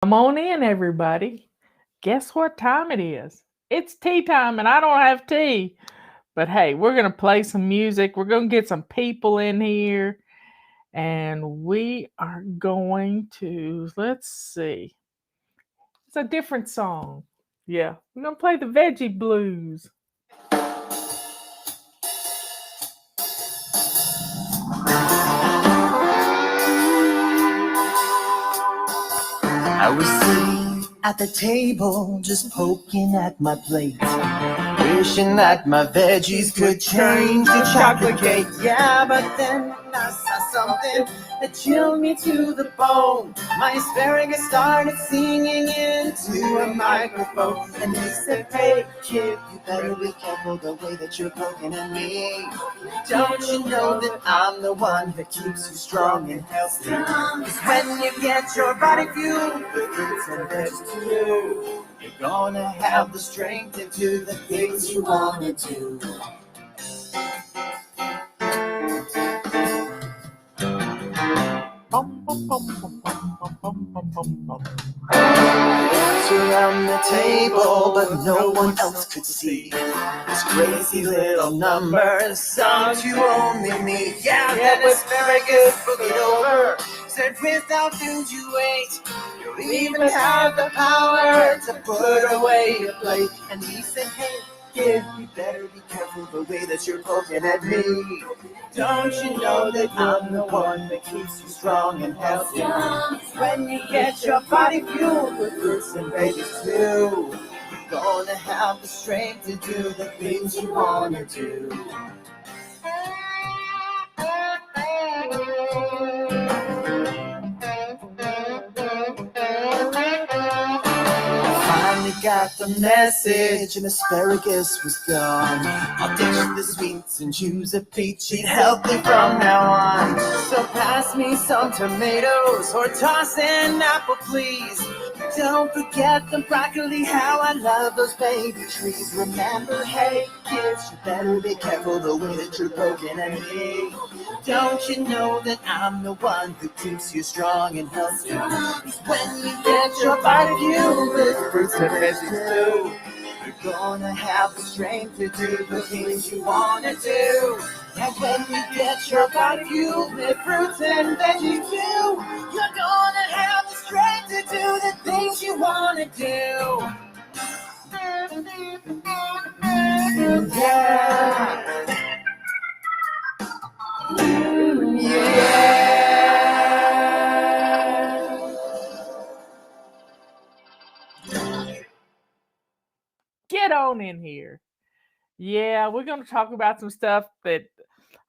Come on in, everybody. Guess what time it is? It's tea time, and I don't have tea. But hey, we're going to play some music. We're going to get some people in here, and we are going to, let's see, it's a different song. Yeah, we're going to play the Veggie Blues. I was sitting at the table, just poking at my plate, wishing that my veggies could change to chocolate cake. Yeah, but then I saw something that chilled me to the bone. My asparagus started singing into a microphone, and he said, "Hey kid, you better be careful the way that you're poking at me. Don't you know that I'm the one that keeps you strong and healthy? 'Cause when you get your body fueled with fruits and veggies too, you're gonna have the strength to do the things you wanna do." Bum, bum, bum, bum, bum, bum, bum, bum, bum. Danced around the table, but no one else could see this crazy little number, song to only me. Yeah, that asparagus boogied over, said without food you ate, you'll even have the power to put away your plate. And he said, "Hey kid, you better be careful the way that you're poking at me. Don't you know that I'm the one that keeps you strong and healthy? When you get your body fueled with fruits and veggies too, you're gonna have the strength to do the things you wanna do." Finally got the message, and asparagus was gone. I'll ditch the sweets and choose a peach, eat healthy from now on. So pass me some tomatoes or toss an apple, please. Don't forget the broccoli, how I love those baby trees. Remember, hey kids, you better be careful the way that you're poking at me. Don't you know that I'm the one who keeps you strong and healthy? 'Cause when you get your body fueled with fruits and veggies too, you're gonna have the strength to do the things you wanna do. And when you get your body fueled with fruits and veggies too, you're gonna have the strength to do the things you wanna do. Yeah. Get on in here. Yeah, we're going to talk about some stuff that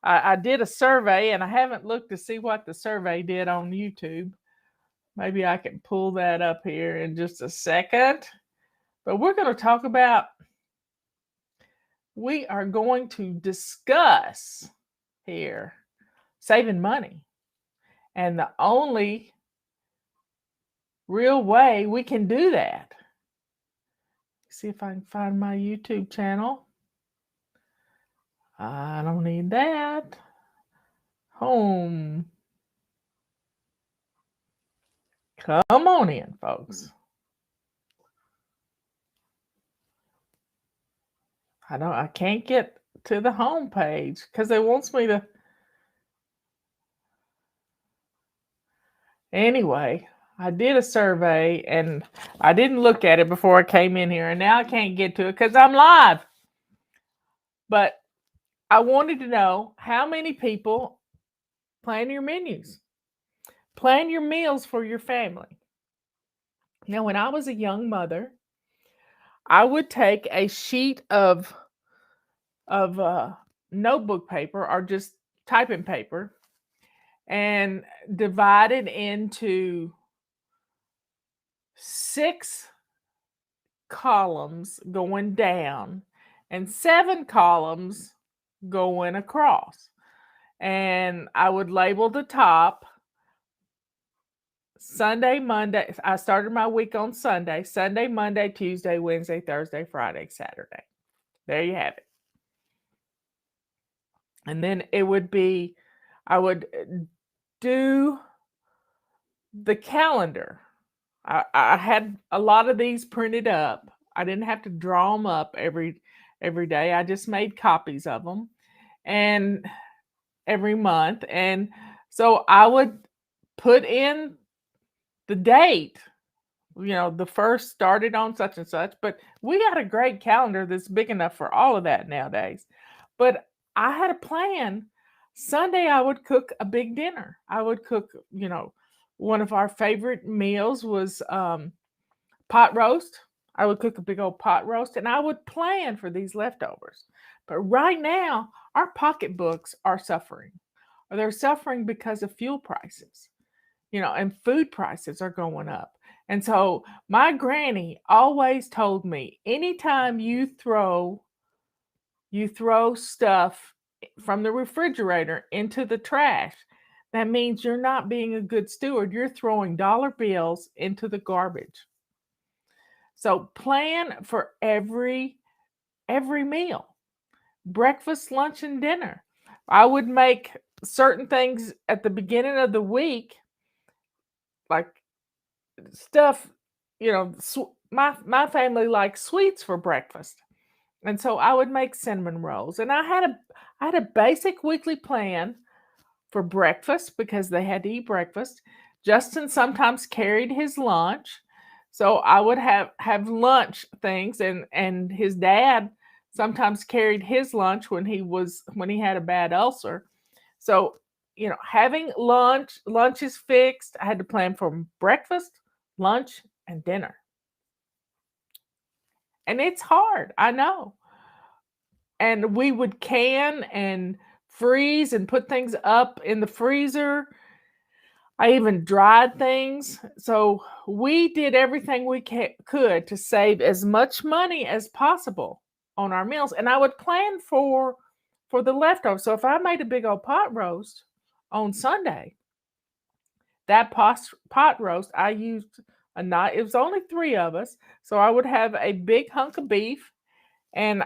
I did a survey, and I haven't looked to see what the survey did on YouTube. Maybe I can pull that up here in just a second. But we're going to talk about, we are going to discuss here saving money. And the only real way we can do that. See if I can find my YouTube channel. I don't need that. Home. Come on in, folks. I can't get to the home page because it wants me to. Anyway, I did a survey and I didn't look at it before I came in here, and now I can't get to it because I'm live. But I wanted to know how many people plan your menus, plan your meals for your family. Now, when I was a young mother, I would take a sheet of notebook paper or just typing paper and divide it into 6 columns going down and 7 columns going across. And I would label the top Sunday, Monday. I started my week on Sunday, Monday, Tuesday, Wednesday, Thursday, Friday, Saturday. There you have it. And then it would be, I would do the calendar I had a lot of these printed up. I didn't have to draw them up every day. I just made copies of them, and every month, and so I would put in the date. The first started on such and such, but we got a great calendar that's big enough for all of that nowadays. But I had a plan. Sunday, I would cook a big dinner. I would cook, one of our favorite meals was pot roast. I would cook a big old pot roast and I would plan for these leftovers. But right now, our pocketbooks are suffering. Or they're suffering because of fuel prices, and food prices are going up. And so my granny always told me, anytime you throw stuff from the refrigerator into the trash, that means you're not being a good steward. You're throwing dollar bills into the garbage. So plan for every meal. Breakfast, lunch, and dinner. I would make certain things at the beginning of the week, like stuff, my family likes sweets for breakfast. And so I would make cinnamon rolls. And I had a basic weekly plan for breakfast because they had to eat breakfast. Justin sometimes carried his lunch. So I would have lunch things, and his dad sometimes carried his lunch when he had a bad ulcer. So, having lunch is fixed. I had to plan for breakfast, lunch, and dinner. And it's hard, I know. And we would can and freeze and put things up in the freezer. I even dried things. So we did everything we could to save as much money as possible on our meals. And I would plan for the leftovers. So if I made a big old pot roast on Sunday, that pot roast, I used a knife. It was only three of us. So I would have a big hunk of beef, and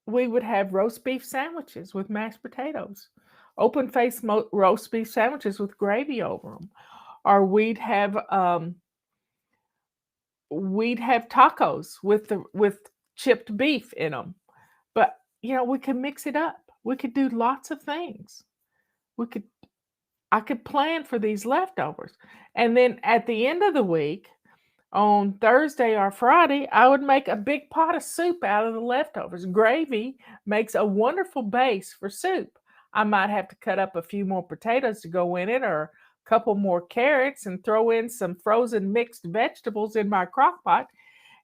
we would have roast beef sandwiches with mashed potatoes, open faced roast beef sandwiches with gravy over them, or we'd have tacos with chipped beef in them. But we could mix it up. We could do lots of things. We could I could plan for these leftovers, and then at the end of the week, on Thursday or Friday, I would make a big pot of soup out of the leftovers. Gravy makes a wonderful base for soup. I might have to cut up a few more potatoes to go in it, or a couple more carrots, and throw in some frozen mixed vegetables in my crock pot,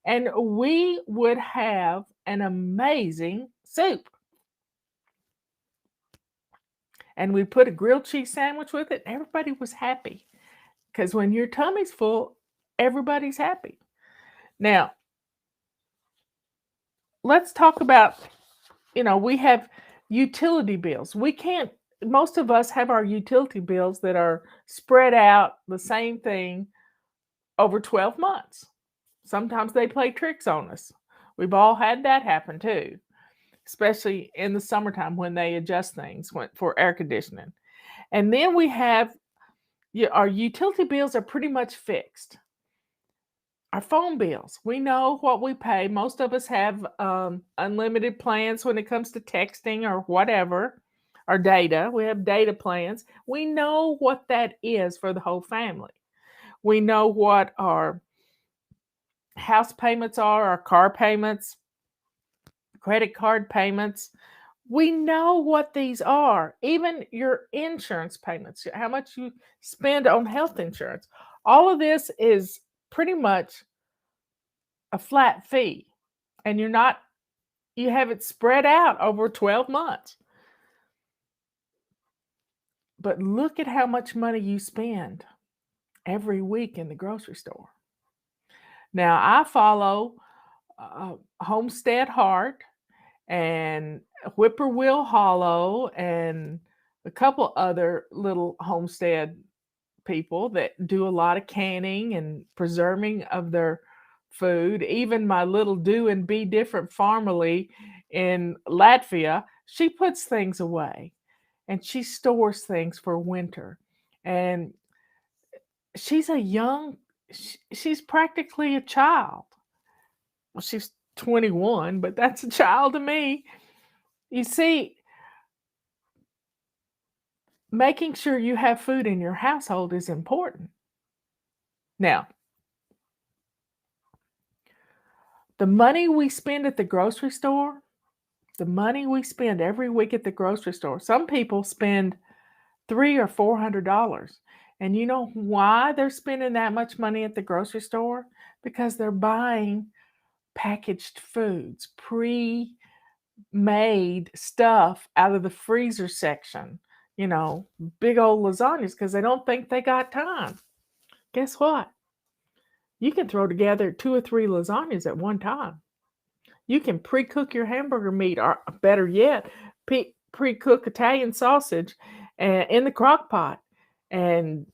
and we would have an amazing soup. And we put a grilled cheese sandwich with it. Everybody was happy, because when your tummy's full, everybody's happy. Now, let's talk about, we have utility bills. Most of us have our utility bills that are spread out the same thing over 12 months. Sometimes they play tricks on us. We've all had that happen too, especially in the summertime when they adjust things for air conditioning. And then we have our utility bills are pretty much fixed. Our phone bills, we know what we pay. Most of us have unlimited plans when it comes to texting or whatever, or data. We have data plans. We know what that is for the whole family. We know what our house payments are, our car payments, credit card payments. We know what these are. Even your insurance payments, how much you spend on health insurance. All of this is pretty much a flat fee, and you have it spread out over 12 months. But look at how much money you spend every week in the grocery store. Now, I follow Homestead Heart and Whippoorwill Hollow and a couple other little homestead people that do a lot of canning and preserving of their food. Even my little Do and Be Different Farmily in Latvia, she puts things away and she stores things for winter. And she's she's practically a child. Well, she's 21, but that's a child to me. You see, making sure you have food in your household is important. Now, the money we spend at the grocery store, the money we spend every week at the grocery store, some people spend $300 or $400. And you know why they're spending that much money at the grocery store? Because they're buying packaged foods, pre-made stuff out of the freezer section. You know, big old lasagnas because they don't think they got time. Guess what? You can throw together 2 or 3 lasagnas at one time. You can pre-cook your hamburger meat, or better yet, pre-cook Italian sausage in the crock pot, and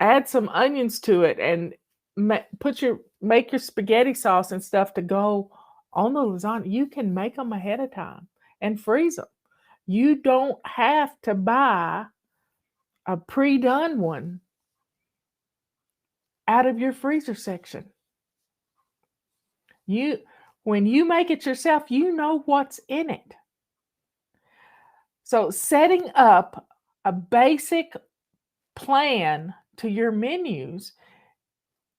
add some onions to it, and make your spaghetti sauce and stuff to go on the lasagna. You can make them ahead of time and freeze them. You don't have to buy a pre-done one out of your freezer section. When you make it yourself, you know what's in it. So setting up a basic plan to your menus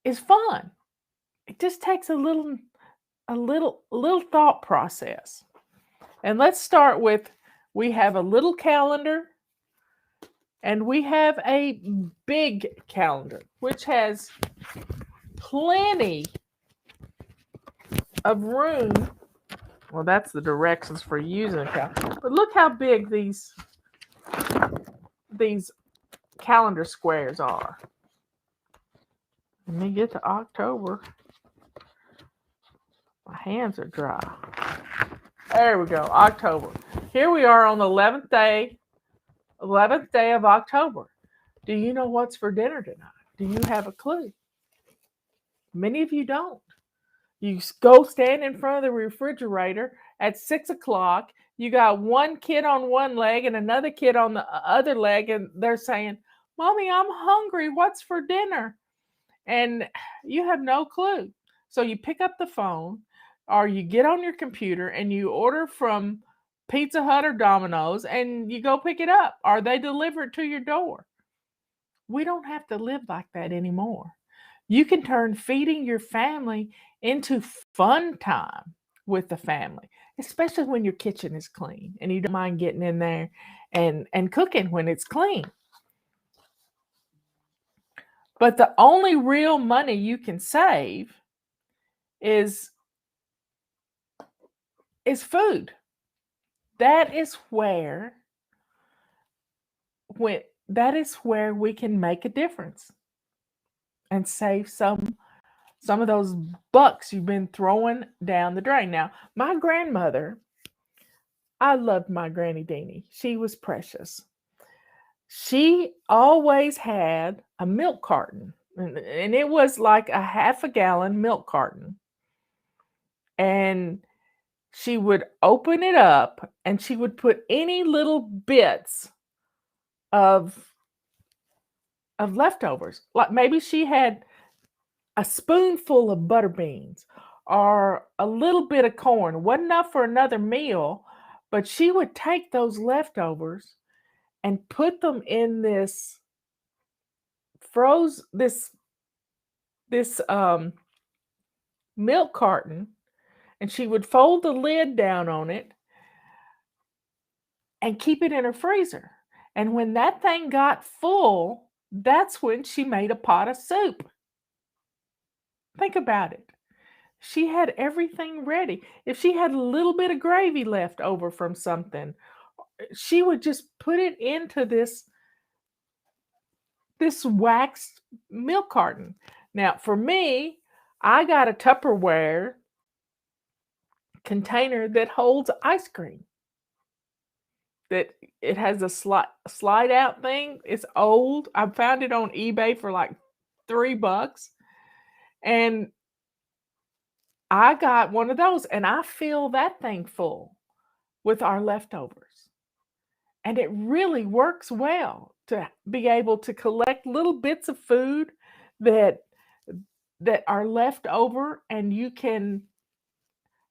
is fun. It just takes a little thought process. And let's start with, we have a little calendar and we have a big calendar, which has plenty of room. Well, that's the directions for using a calendar. But look how big these calendar squares are. Let me get to October. My hands are dry. There we go, October. Here we are on the 11th day of October. Do you know what's for dinner tonight? Do you have a clue? Many of you don't. You go stand in front of the refrigerator at 6 o'clock. You got one kid on one leg and another kid on the other leg, and they're saying, "Mommy, I'm hungry. What's for dinner?" And you have no clue. So you pick up the phone or you get on your computer and you order from Pizza Hut or Domino's and you go pick it up, or they deliver it to your door. We don't have to live like that anymore. You can turn feeding your family into fun time with the family, especially when your kitchen is clean and you don't mind getting in there and cooking when it's clean. But the only real money you can save is food. That is where we can make a difference and save some of those bucks you've been throwing down the drain. Now, my grandmother, I loved my Granny Deanie. She was precious. She always had a milk carton, and it was like a half a gallon milk carton. And she would open it up and she would put any little bits of leftovers. Like maybe she had a spoonful of butter beans or a little bit of corn. Wasn't enough for another meal, but she would take those leftovers and put them in this milk carton, and she would fold the lid down on it and keep it in her freezer. And when that thing got full, that's when she made a pot of soup. Think about it. She had everything ready. If she had a little bit of gravy left over from something, she would just put it into this waxed milk carton. Now, for me, I got a Tupperware container that holds ice cream. That it has a slide out thing. It's old. I found it on eBay for like $3. And I got one of those, and I fill that thing full with our leftovers. And it really works well to be able to collect little bits of food that are left over, and you can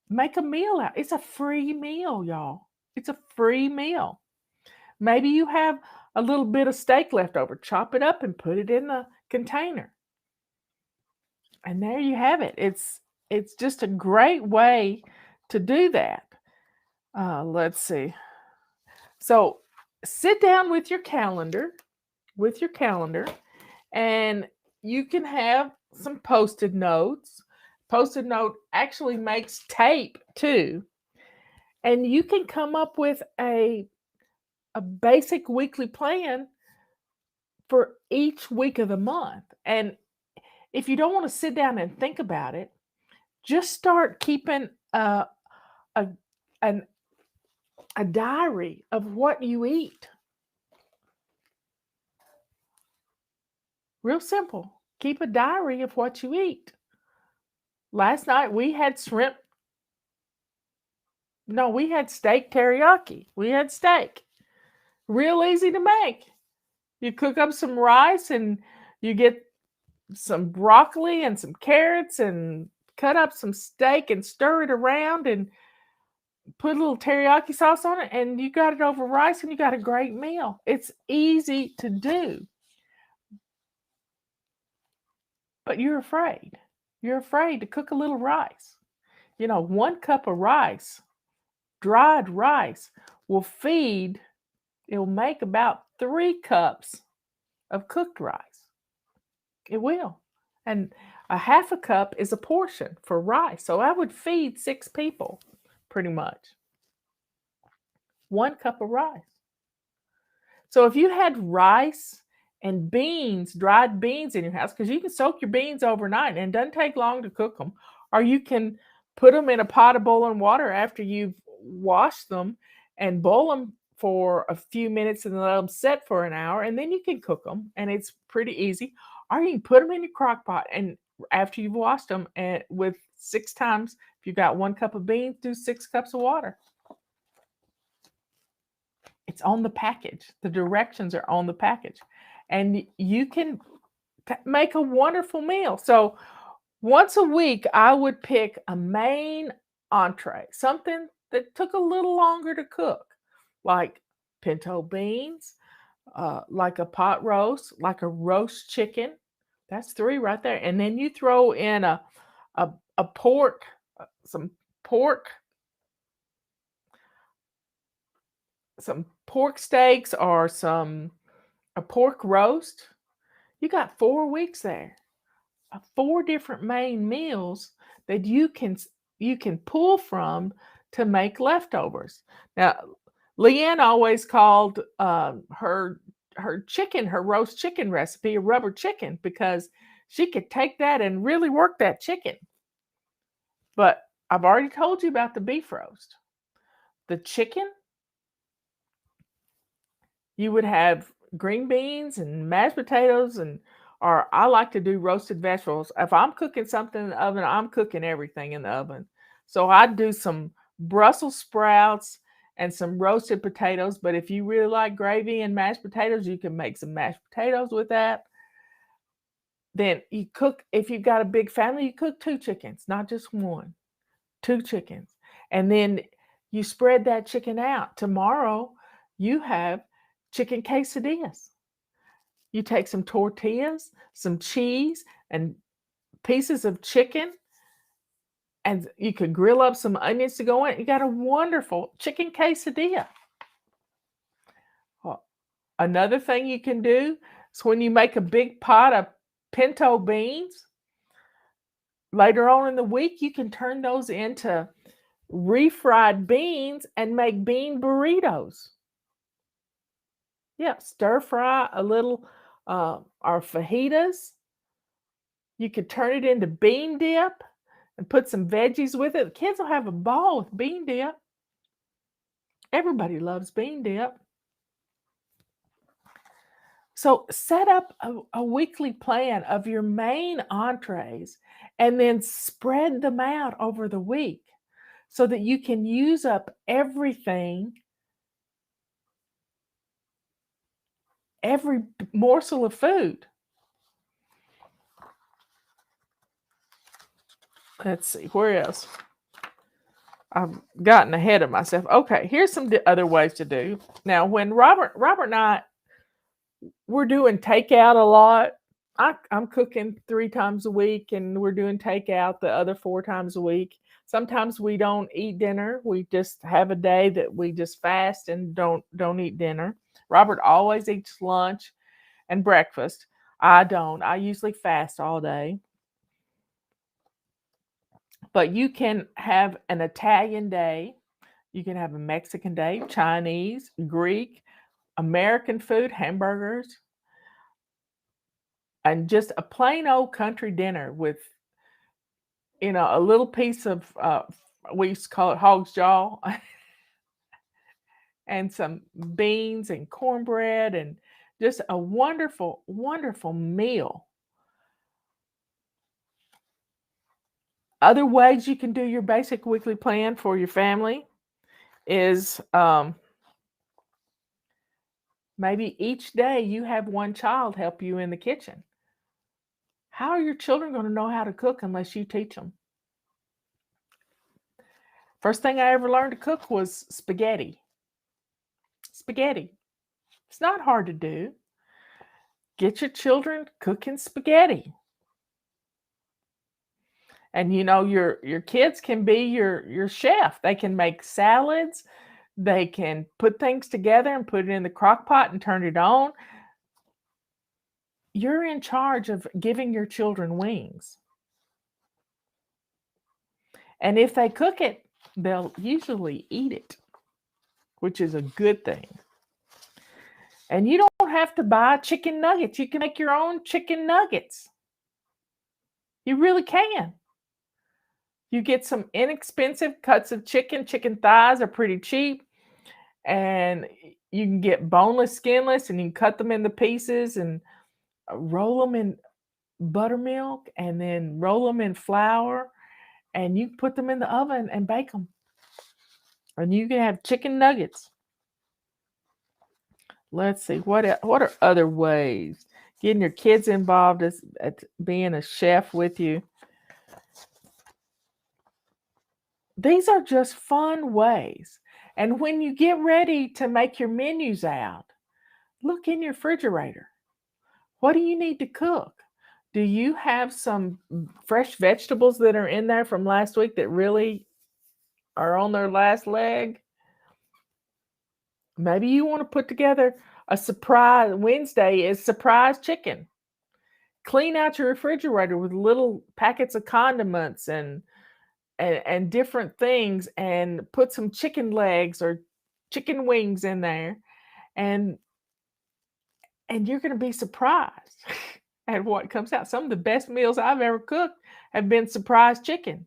make a meal out. It's a free meal, y'all. It's a free meal. Maybe you have a little bit of steak left over. Chop it up and put it in the container. And there you have it. It's just a great way to do that. Let's see. So sit down with your calendar, and you can have some post-it notes. Post-it note actually makes tape too. And you can come up with a basic weekly plan for each week of the month. And if you don't want to sit down and think about it, just start keeping a an, a diary of what you eat. Real simple. Keep a diary of what you eat. Last night we had shrimp. No, we had steak teriyaki. We had steak. Real easy to make. You cook up some rice and you get some broccoli and some carrots and cut up some steak and stir it around and put a little teriyaki sauce on it, and you got it over rice and you got a great meal. It's easy to do. But you're afraid. You're afraid to cook a little rice. 1 cup of rice, dried rice, it'll make about 3 cups of cooked rice. It will. And a half a cup is a portion for rice. So I would feed 6 people pretty much. 1 cup of rice. So if you had rice and beans, dried beans in your house, because you can soak your beans overnight and it doesn't take long to cook them, or you can put them in a pot of boiling water after you've washed them and boil them for a few minutes and let them set for an hour, and then you can cook them, and it's pretty easy. Or you can put them in your crock pot, and after you've washed them, and with 6 times, if you've got 1 cup of beans, do 6 cups of water. It's on the package. The directions are on the package. And you can make a wonderful meal. So once a week, I would pick a main entree, something that took a little longer to cook, like pinto beans, like a pot roast, like a roast chicken. That's 3 right there. And then you throw in a pork, some pork steaks, or a pork roast. You got 4 weeks there. 4 different main meals that you can pull from to make leftovers. Now, Leanne always called her roast chicken recipe a rubber chicken, because she could take that and really work that chicken. But I've already told you about the beef roast. The chicken, you would have green beans and mashed potatoes, or I like to do roasted vegetables. If I'm cooking something in the oven, I'm cooking everything in the oven. So I'd do some Brussels sprouts and some roasted potatoes. But if you really like gravy and mashed potatoes, you can make some mashed potatoes with that. Then you cook, if you've got a big family, you cook 2 chickens, not just 1. 2 chickens. And then you spread that chicken out. Tomorrow, you have chicken quesadillas. You take some tortillas, some cheese, and pieces of chicken, and you could grill up some onions to go in. You got a wonderful chicken quesadilla. Another thing you can do is, when you make a big pot of pinto beans, later on in the week, you can turn those into refried beans and make bean burritos. Yeah, stir fry a little, or fajitas. You could turn it into bean dip and put some veggies with it. The kids will have a ball with bean dip. Everybody loves bean dip. So set up a weekly plan of your main entrees and then spread them out over the week so that you can use up everything, every morsel of food. Let's see, where else? I've gotten ahead of myself. Okay, here's some other ways to do. Now, when Robert and I we're doing takeout a lot. I'm cooking 3 times a week, and we're doing takeout the other 4 times a week. Sometimes we don't eat dinner. We just have a day that we just fast and don't eat dinner. Robert always eats lunch and breakfast. I don't. I usually fast all day. But you can have an Italian day. You can have a Mexican day, Chinese, Greek, American food, hamburgers, and just a plain old country dinner with, a little piece of, we used to call it hog's jaw, and some beans and cornbread, and just a wonderful, wonderful meal. Other ways you can do your basic weekly plan for your family is, maybe each day you have one child help you in the kitchen. How are your children going to know how to cook unless you teach them? First thing I ever learned to cook was spaghetti. Spaghetti. It's not hard to do. Get your children cooking spaghetti. And your kids can be your chef. They can make salads. They can put things together and put it in the crock pot and turn it on. You're in charge of giving your children wings. And if they cook it, they'll usually eat it, which is a good thing. And you don't have to buy chicken nuggets. You can make your own chicken nuggets. You really can. You get some inexpensive cuts of chicken. Chicken thighs are pretty cheap. And you can get boneless, skinless, and you can cut them into pieces and roll them in buttermilk and then roll them in flour. And you put them in the oven and bake them. And you can have chicken nuggets. Let's see, what are other ways? Getting your kids involved at being a chef with you. These are just fun ways. And when you get ready to make your menus out, look in your refrigerator. What do you need to cook? Do you have some fresh vegetables that are in there from last week that really are on their last leg? Maybe you want to put together a surprise. Wednesday is surprise chicken. Clean out your refrigerator with little packets of condiments and different things, and put some chicken legs or chicken wings in there, and you're going to be surprised at what comes out. Some of the best meals I've ever cooked have been surprise chicken.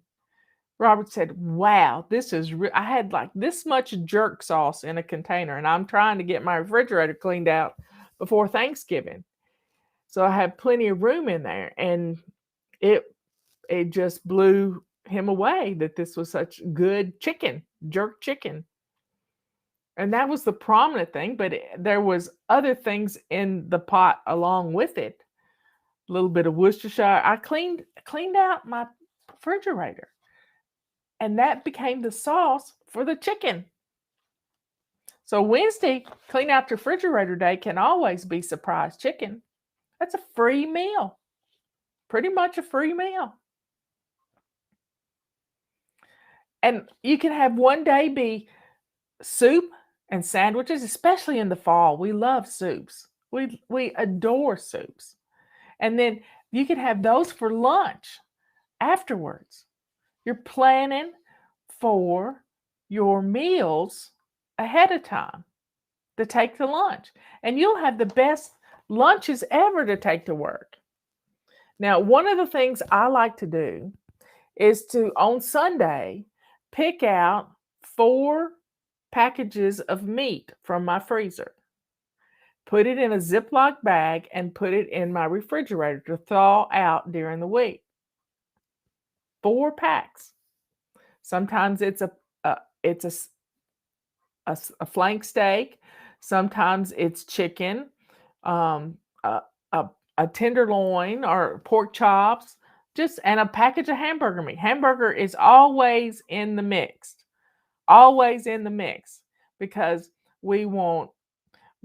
Robert said, wow, this is I had like this much jerk sauce in a container, and I'm trying to get my refrigerator cleaned out before Thanksgiving. So I have plenty of room in there, and it just blew him away that this was such good chicken, jerk chicken. And that was the prominent thing, but there was other things in the pot along with it. A little bit of Worcestershire. I cleaned out my refrigerator, and that became the sauce for the chicken. So Wednesday, clean out your refrigerator day can always be surprise chicken. That's a free meal. Pretty much a free meal. And you can have one day be soup and sandwiches, especially in the fall. We love soups. We adore soups. And then you can have those for lunch afterwards. You're planning for your meals ahead of time to take to lunch. And you'll have the best lunches ever to take to work. Now, one of the things I like to do is to, on Sunday, pick out 4 packages of meat from my freezer, put it in a Ziploc bag, and put it in my refrigerator to thaw out during the week. 4 packs. Sometimes it's a flank steak. Sometimes it's chicken, a tenderloin or pork chops, Just and a package of hamburger meat. Hamburger is always in the mix. Always in the mix because we want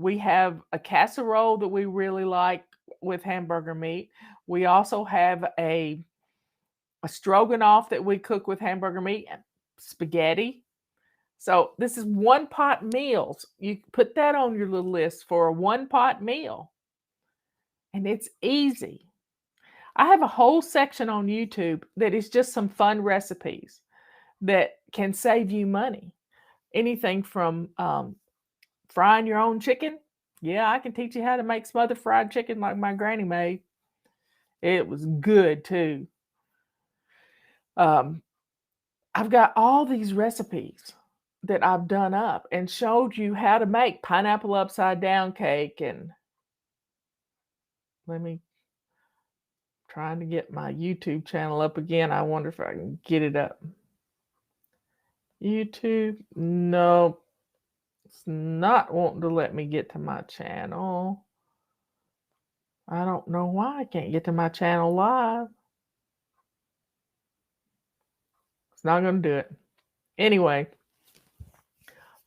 we have a casserole that we really like with hamburger meat. We also have a stroganoff that we cook with hamburger meat and spaghetti. So this is one pot meals. You put that on your little list for a one pot meal. And it's easy. I have a whole section on YouTube that is just some fun recipes that can save you money. Anything from frying your own chicken. Yeah, I can teach you how to make smothered fried chicken like my granny made. It was good too. Um, I've got all these recipes that I've done up and showed you how to make pineapple upside down cake. And let me trying to get my YouTube channel up again. I wonder if I can get it up. YouTube, no, it's not wanting to let me get to my channel. I don't know why I can't get to my channel live. It's not going to do it. Anyway,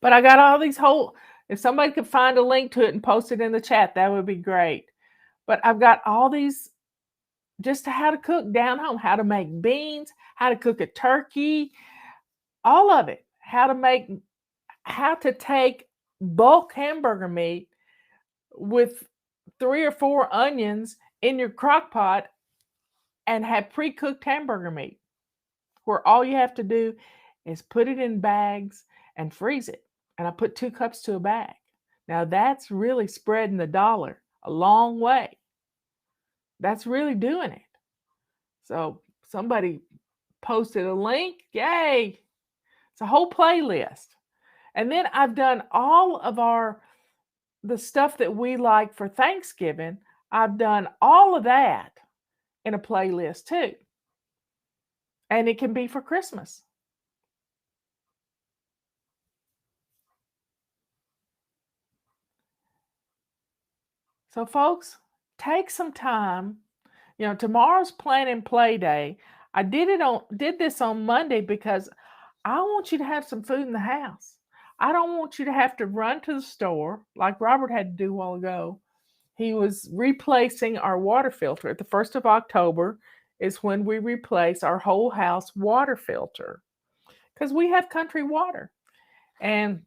but I got all these whole, if somebody could find a link to it and post it in the chat, that would be great. But I've got all these just how to cook down home, how to make beans, how to cook a turkey, all of it. How to take bulk hamburger meat with 3 or 4 onions in your crock pot and have pre-cooked hamburger meat, where all you have to do is put it in bags and freeze it. And I put 2 cups to a bag. Now that's really spreading the dollar a long way. That's really doing it. So somebody posted a link. Yay. It's a whole playlist. And then I've done all of the stuff that we like for Thanksgiving. I've done all of that in a playlist too. And it can be for Christmas. So folks, take some time. You know, tomorrow's plan and play day. I did this on Monday because I want you to have some food in the house. I don't want you to have to run to the store like Robert had to do a while ago. He was replacing our water filter. At the 1st of October is when we replace our whole house water filter because we have country water. And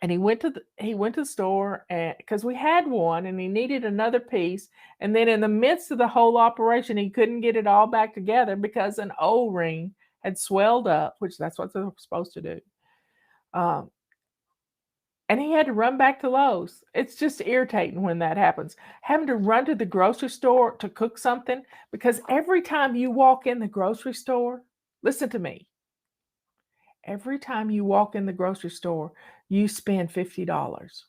he went to the store and because we had one and he needed another piece. And then in the midst of the whole operation, he couldn't get it all back together because an O-ring had swelled up, which that's what they're supposed to do. And he had to run back to Lowe's. It's just irritating when that happens. Having to run to the grocery store to cook something, because every time you walk in the grocery store, listen to me. Every time you walk in the grocery store, you spend $50.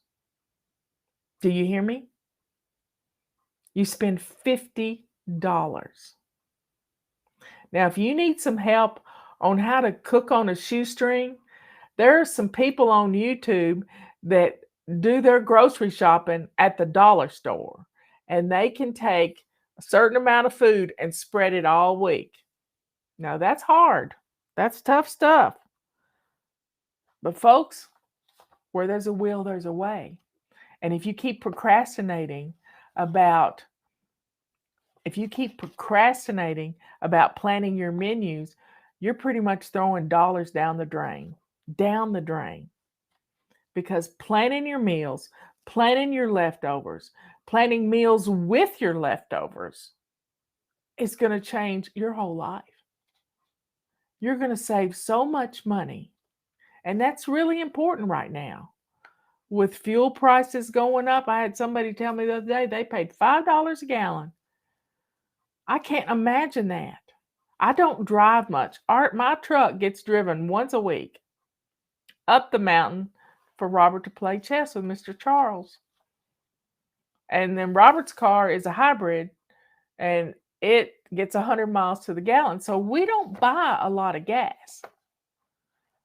Do you hear me? You spend $50. Now, if you need some help on how to cook on a shoestring, there are some people on YouTube that do their grocery shopping at the dollar store, and they can take a certain amount of food and spread it all week. Now, that's hard. That's tough stuff. But folks, where there's a will, there's a way. And if you keep procrastinating about planning your menus, you're pretty much throwing dollars down the drain. Because planning your meals, planning your leftovers, planning meals with your leftovers is going to change your whole life. You're going to save so much money. And that's really important right now. With fuel prices going up, I had somebody tell me the other day they paid $5 a gallon. I can't imagine that. I don't drive much. My truck gets driven once a week up the mountain for Robert to play chess with Mr. Charles. And then Robert's car is a hybrid and it gets 100 miles to the gallon. So we don't buy a lot of gas.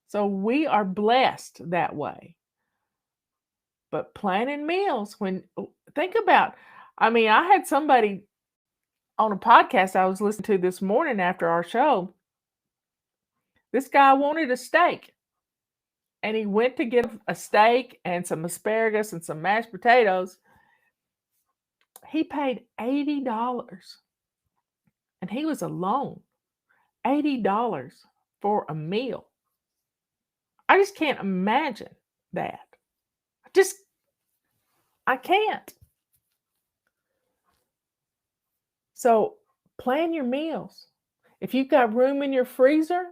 So we are blessed that way. But planning meals, think about, I had somebody on a podcast I was listening to this morning after our show, this guy wanted a steak. And he went to get a steak and some asparagus and some mashed potatoes. He paid $80. And he was alone. $80 for a meal. I just can't imagine that. I can't. So plan your meals. If you've got room in your freezer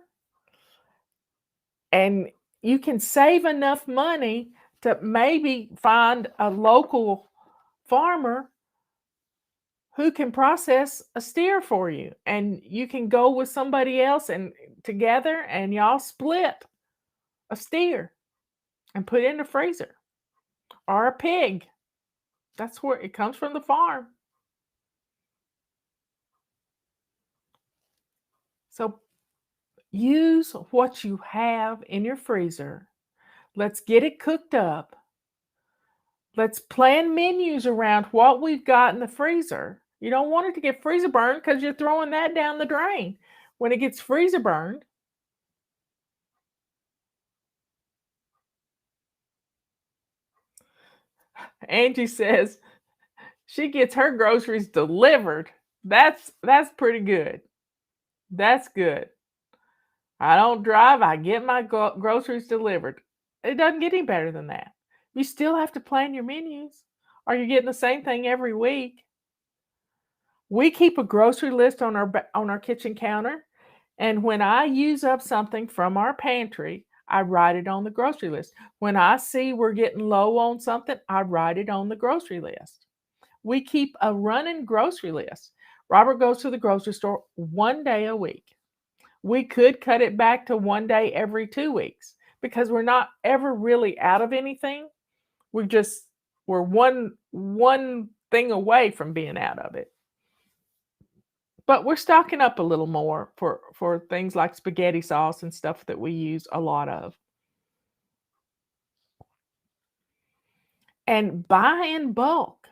and you can save enough money to maybe find a local farmer who can process a steer for you, and you can go with somebody else and together and y'all split a steer and put it in the freezer, or a pig. That's where it comes from, the farm. So use what you have in your freezer. Let's get it cooked up. Let's plan menus around what we've got in the freezer. You don't want it to get freezer burned because you're throwing that down the drain. When it gets freezer burned, Angie says she gets her groceries delivered. That's pretty good. That's good. I don't drive. I get my groceries delivered. It doesn't get any better than that. You still have to plan your menus, or you're getting the same thing every week. We keep a grocery list on our kitchen counter, and when I use up something from our pantry, I write it on the grocery list. When I see we're getting low on something, I write it on the grocery list. We keep a running grocery list. Robert goes to the grocery store one day a week. We could cut it back to one day every 2 weeks because we're not ever really out of anything. We're one thing away from being out of it. But we're stocking up a little more for things like spaghetti sauce and stuff that we use a lot of. And buy in bulk.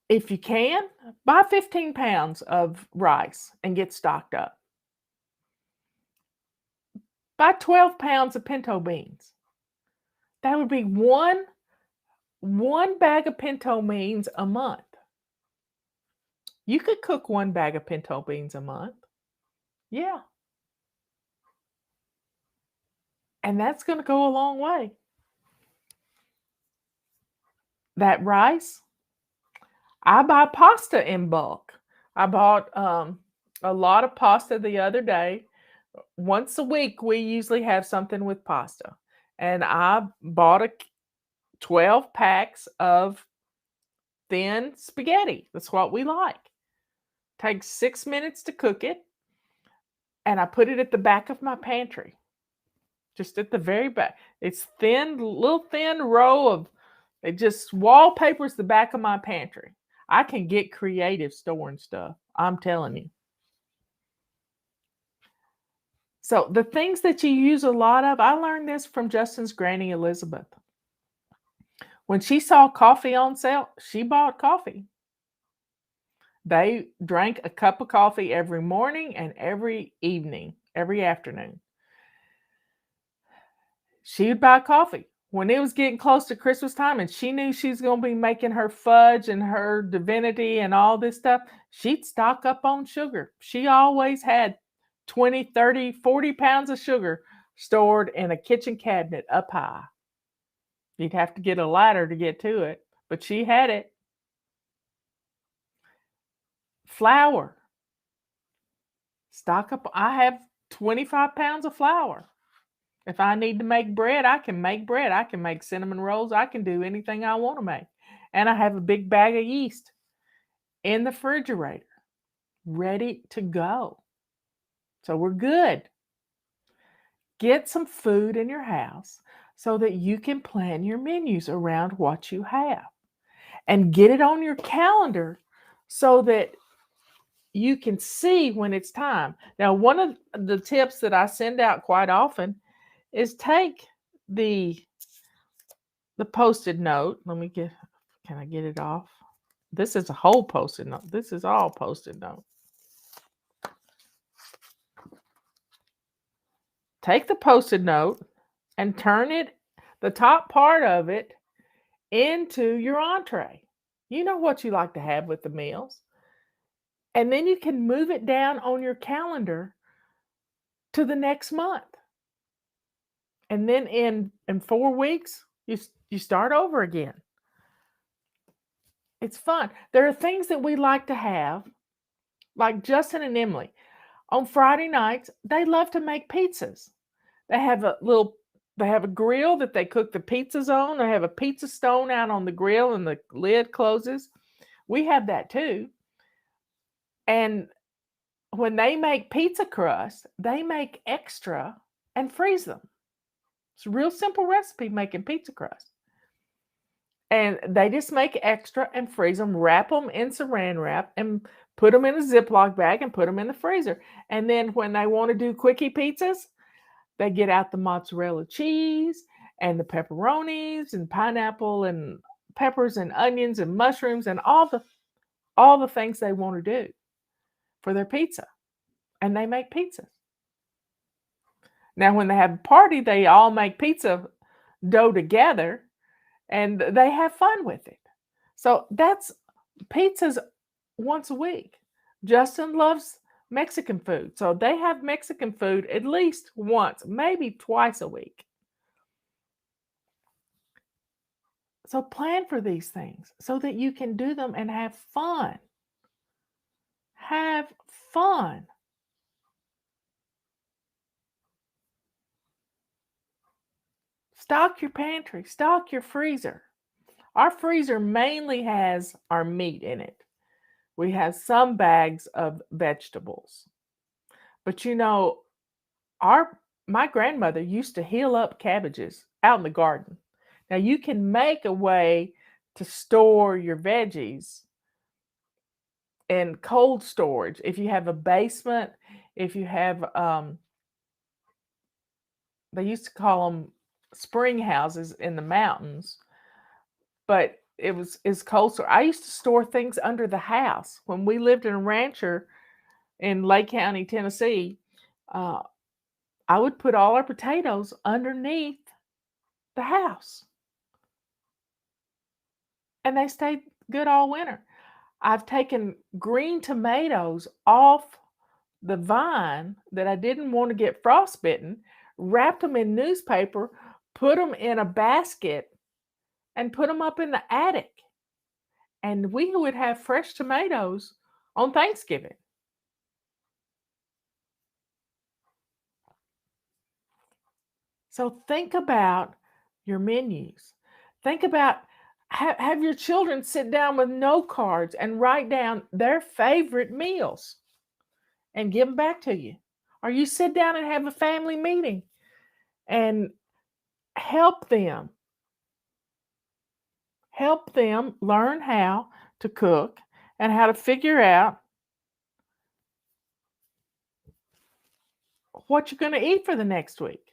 If you can, buy 15 pounds of rice and get stocked up. Buy 12 pounds of pinto beans. That would be one bag of pinto beans a month. You could cook one bag of pinto beans a month. Yeah. And that's going to go a long way. That rice, I buy pasta in bulk. I bought a lot of pasta the other day. Once a week, we usually have something with pasta. And I bought 12 packs of thin spaghetti. That's what we like. Takes 6 minutes to cook it. And I put it at the back of my pantry. Just at the very back. It's little thin row of, it just wallpapers the back of my pantry. I can get creative storing stuff. I'm telling you. So the things that you use a lot of, I learned this from Justin's granny Elizabeth. When she saw coffee on sale, she bought coffee. They drank a cup of coffee every morning and every evening, every afternoon. She would buy coffee. When it was getting close to Christmas time and she knew she was going to be making her fudge and her divinity and all this stuff, she'd stock up on sugar. She always had 20, 30, 40 pounds of sugar stored in a kitchen cabinet up high. You'd have to get a ladder to get to it, but she had it. Flour. Stock up. I have 25 pounds of flour. If I need to make bread, I can make bread. I can make cinnamon rolls. I can do anything I want to make. And I have a big bag of yeast in the refrigerator, ready to go. So we're good. Get some food in your house so that you can plan your menus around what you have. And get it on your calendar so that you can see when it's time. Now, one of the tips that I send out quite often is take the Post-it note. Can I get it off? This is a whole post-it note. This is all post-it note. Take the post-it note and turn it, the top part of it, into your entree. You know what you like to have with the meals. And then you can move it down on your calendar to the next month. And then in 4 weeks, you start over again. It's fun. There are things that we like to have, like Justin and Emily. On Friday nights, they love to make pizzas. They have a grill that they cook the pizzas on. They have a pizza stone out on the grill and the lid closes. We have that too. And when they make pizza crust, they make extra and freeze them. It's a real simple recipe making pizza crust. And they just make extra and freeze them, wrap them in saran wrap, and put them in a Ziploc bag and put them in the freezer. And then when they want to do quickie pizzas, they get out the mozzarella cheese and the pepperonis and pineapple and peppers and onions and mushrooms and all the things they want to do for their pizza. And they make pizzas. Now, when they have a party, they all make pizza dough together and they have fun with it. So that's pizzas once a week. Justin loves Mexican food. So they have Mexican food at least once, maybe twice a week. So plan for these things so that you can do them and have fun. Have fun. Stock your pantry, stock your freezer. Our freezer mainly has our meat in it. We have some bags of vegetables. But you know, my grandmother used to heal up cabbages out in the garden. Now you can make a way to store your veggies in cold storage if you have a basement, if you have they used to call them spring houses in the mountains, but it's cold store. I used to store things under the house when we lived in a rancher in Lake County, Tennessee. I would put all our potatoes underneath the house, and they stayed good all winter. I've taken green tomatoes off the vine that I didn't want to get frostbitten, wrapped them in newspaper, put them in a basket, and put them up in the attic. And we would have fresh tomatoes on Thanksgiving. So think about your menus. Think about have your children sit down with note cards and write down their favorite meals and give them back to you. Or you sit down and have a family meeting and help them. Help them learn how to cook and how to figure out what you're going to eat for the next week.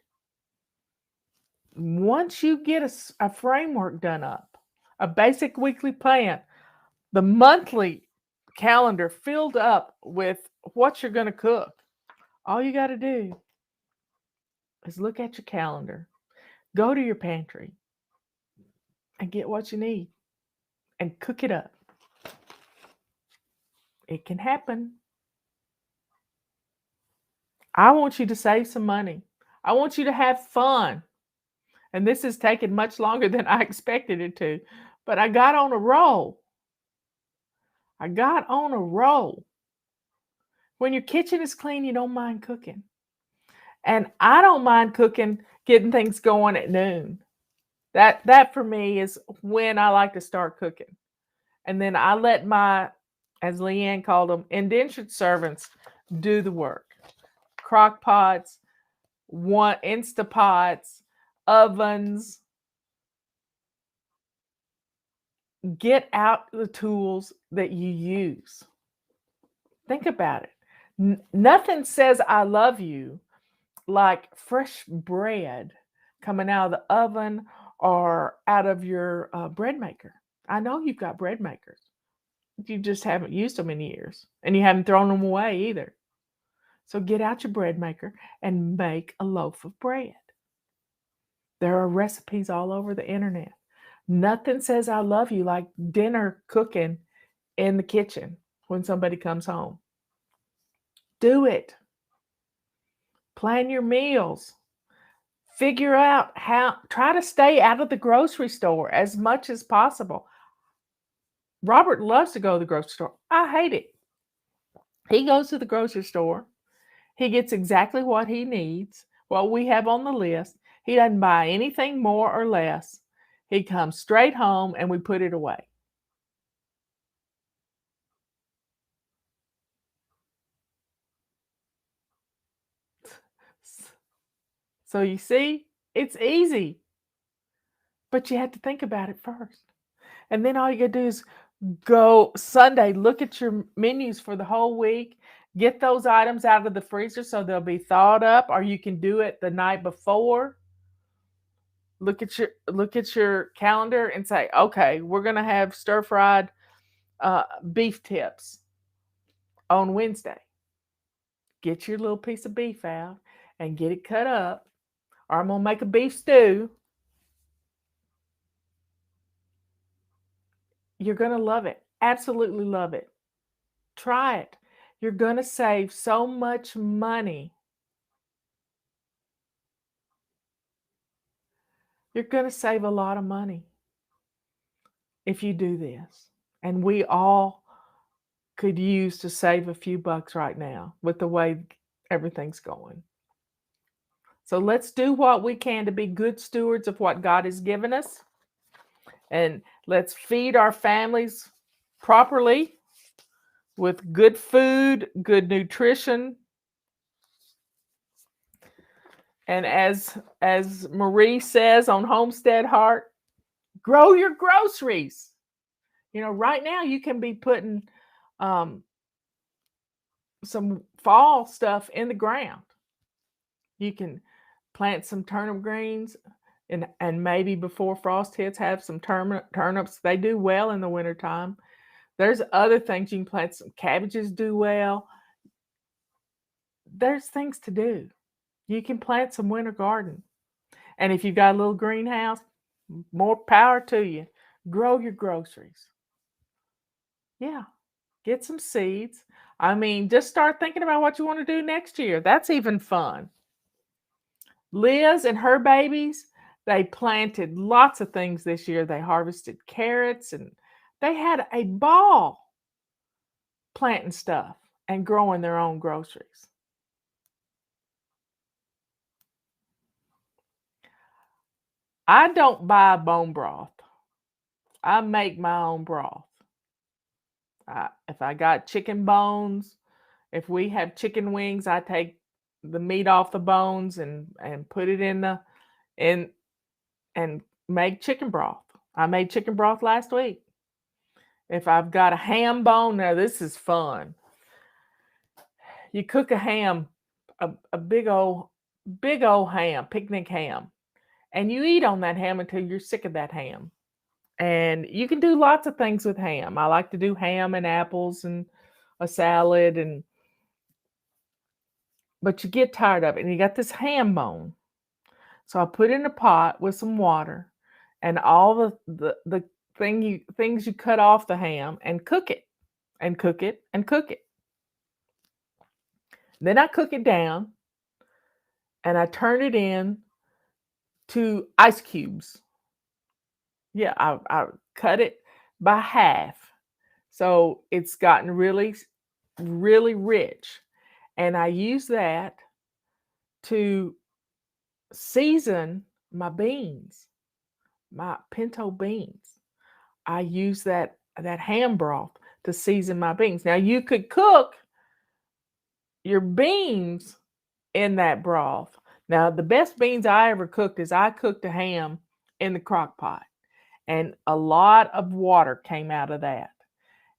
Once you get a framework done up, a basic weekly plan, the monthly calendar filled up with what you're going to cook, all you got to do is look at your calendar, go to your pantry, and get what you need and cook it up. It can happen. I want you to save some money. I want you to have fun. And this has taken much longer than I expected it to, but I got on a roll. I got on a roll. When your kitchen is clean, you don't mind cooking. And I don't mind cooking, getting things going at noon. That for me is when I like to start cooking. And then I let my, as Leanne called them, indentured servants do the work. Crock pots, Instapots, ovens. Get out the tools that you use. Think about it. Nothing says I love you like fresh bread coming out of the oven or out of your bread maker. I know you've got bread makers. You just haven't used them in years, and you haven't thrown them away either. So get out your bread maker and make a loaf of bread. There are recipes all over the internet. Nothing says I love you like dinner cooking in the kitchen when somebody comes home. Do it. Plan your meals. Figure out how, try to stay out of the grocery store as much as possible. Robert loves to go to the grocery store. I hate it. He goes to the grocery store. He gets exactly what he needs, what we have on the list. He doesn't buy anything more or less. He comes straight home and we put it away. So you see, it's easy, but you have to think about it first. And then all you gotta do is go Sunday, look at your menus for the whole week, get those items out of the freezer so they'll be thawed up, or you can do it the night before. Look at your calendar and say, okay, we're gonna have stir-fried beef tips on Wednesday. Get your little piece of beef out and get it cut up, or I'm gonna make a beef stew. You're gonna love it. Absolutely love it. Try it. You're gonna save so much money. You're gonna save a lot of money if you do this. And we all could use to save a few bucks right now with the way everything's going. So let's do what we can to be good stewards of what God has given us. And let's feed our families properly with good food, good nutrition. And as Marie says on Homestead Heart, grow your groceries. You know, right now you can be putting some fall stuff in the ground. You can plant some turnip greens and maybe before frost hits have some turnips. They do well in the wintertime. There's other things you can plant. Some cabbages do well. There's things to do. You can plant some winter garden. And if you've got a little greenhouse, more power to you. Grow your groceries. Yeah, get some seeds. I mean, just start thinking about what you want to do next year. That's even fun. Liz and her babies, they planted lots of things this year. They harvested carrots and they had a ball planting stuff and growing their own groceries. I don't buy bone broth. I make my own broth. If I got chicken bones, if we have chicken wings, I take the meat off the bones and put it in and make chicken broth. I made chicken broth last week. If I've got a ham bone, now this is fun. You cook a ham, a big old ham, picnic ham, and you eat on that ham until you're sick of that ham. And you can do lots of things with ham. I like to do ham and apples and a salad, but you get tired of it and you got this ham bone. So I put in a pot with some water and all the things you cut off the ham and cook it and cook it and cook it. Then I cook it down and I turn it in to ice cubes. Yeah, I cut it by half. So it's gotten really, really rich. And I use that to season my beans, my pinto beans. I use that ham broth to season my beans. Now you could cook your beans in that broth. Now the best beans I ever cooked is I cooked a ham in the crock pot. And a lot of water came out of that.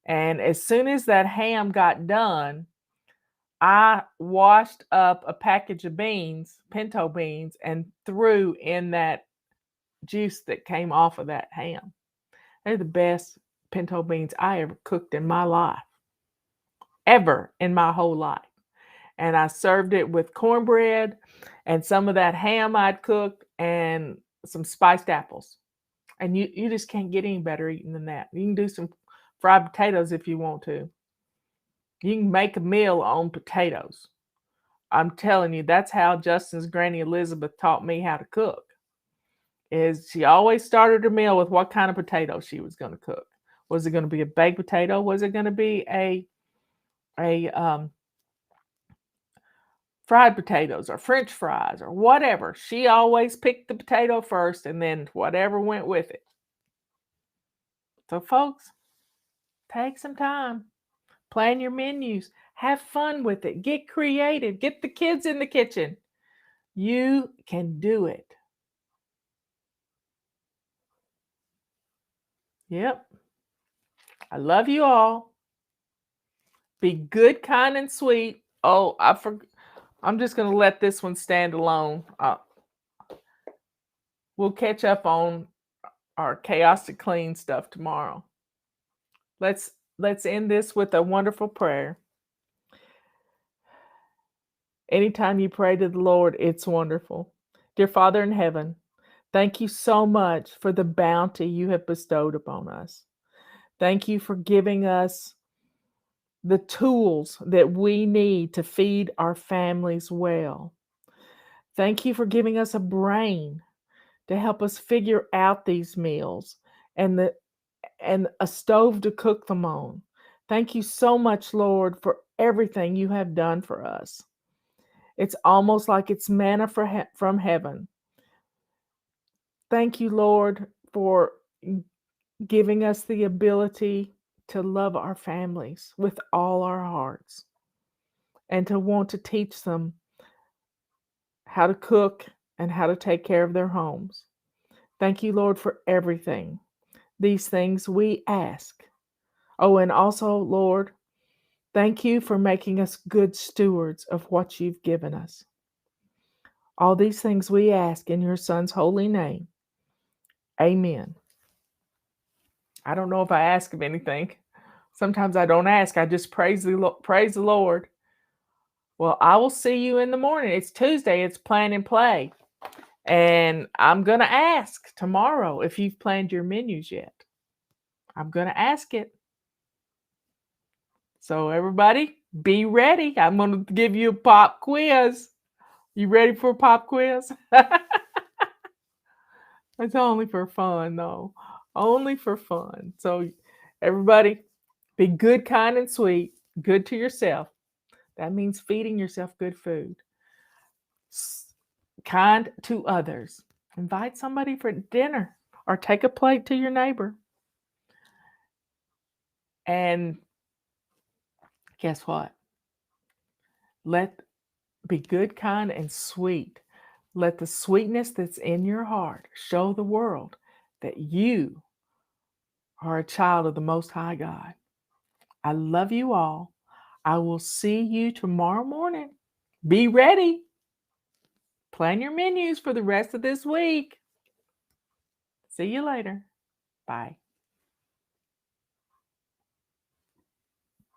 And as soon as that ham got done, I washed up a package of beans, pinto beans, and threw in that juice that came off of that ham. They're the best pinto beans I ever cooked in my life, ever in my whole life. And I served it with cornbread and some of that ham I'd cooked and some spiced apples. And you just can't get any better eating than that. You can do some fried potatoes if you want to. You can make a meal on potatoes. I'm telling you, that's how Justin's Granny Elizabeth taught me how to cook. Is she always started her meal with what kind of potato she was going to cook. Was it going to be a baked potato? Was it going to be a fried potatoes or French fries or whatever? She always picked the potato first and then whatever went with it. So folks, take some time. Plan your menus. Have fun with it. Get creative. Get the kids in the kitchen. You can do it. Yep. I love you all. Be good, kind, and sweet. Oh, I'm just going to let this one stand alone. We'll catch up on our chaos to clean stuff tomorrow. Let's end this with a wonderful prayer. Anytime you pray to the Lord, it's wonderful. Dear Father in heaven, thank you so much for the bounty you have bestowed upon us. Thank you for giving us the tools that we need to feed our families well. Thank you for giving us a brain to help us figure out these meals and a stove to cook them on. Thank you so much, Lord, for everything you have done for us. It's almost like it's manna from heaven. Thank you, Lord, for giving us the ability to love our families with all our hearts and to want to teach them how to cook and how to take care of their homes. Thank you, Lord, for everything. These things we ask. Oh, and also, Lord, thank you for making us good stewards of what you've given us. All these things we ask in your Son's holy name. Amen. I don't know if I ask of anything. Sometimes I don't ask. I just praise the Lord. Well, I will see you in the morning. It's Tuesday. It's plan and play. And I'm going to ask tomorrow if you've planned your menus yet. I'm going to ask it. So everybody, be ready. I'm going to give you a pop quiz. You ready for a pop quiz? It's only for fun, though. Only for fun. So everybody, be good, kind, and sweet. Good to yourself. That means feeding yourself good food. Kind to others. Invite somebody for dinner or take a plate to your neighbor. And guess what? Be good, kind, and sweet. Let the sweetness that's in your heart show the world that you are a child of the Most High God. I love you all. I will see you tomorrow morning. Be ready. Plan your menus for the rest of this week. See you later. Bye.